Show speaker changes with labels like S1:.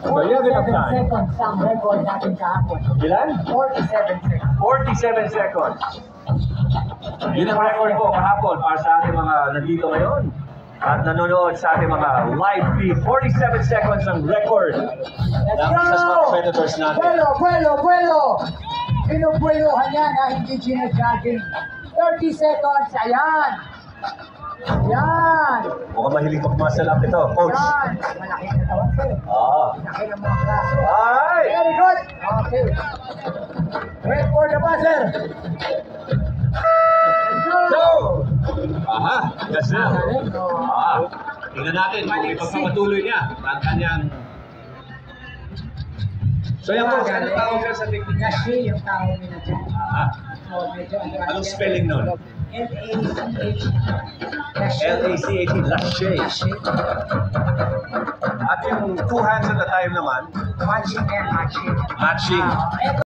S1: So you have enough
S2: 47
S1: time.
S2: seconds ang record natin kahapon.
S1: Ilan?
S2: 47 seconds.
S1: 47 seconds. Yun ang record ko kahapon para sa ating mga nandito ngayon. At nanonood sa ating mga live feed. 47 seconds ang record
S2: Let's
S1: ng isa sa mga competitors natin.
S2: Buelo! Pinubuelohan yan na hindi ginagagging. 30 seconds, ayan! Yan!
S1: Mukhang mahilig mag-muscle up ito, coach.
S2: Yan! Malaki na tawag sir. Malaki ng mga braso.
S1: Alright!
S2: Very good! Okay. Wait for the buzzer!
S1: Go! Aha, yes na.
S2: Ah.
S1: Tingnan natin kung ipagpapatuloy niya ang kanyang... So yan po, ano tawag siya sa technique niya?
S2: Gashi yung tao nila dyan. So, medyo
S1: Anong spelling nun?
S2: L-A-C-H.
S1: L-A-C-H-E, Lachey.
S2: Gashi.
S1: At yung two hands at a time naman,
S2: Matching and matching.
S1: matching.
S2: Eto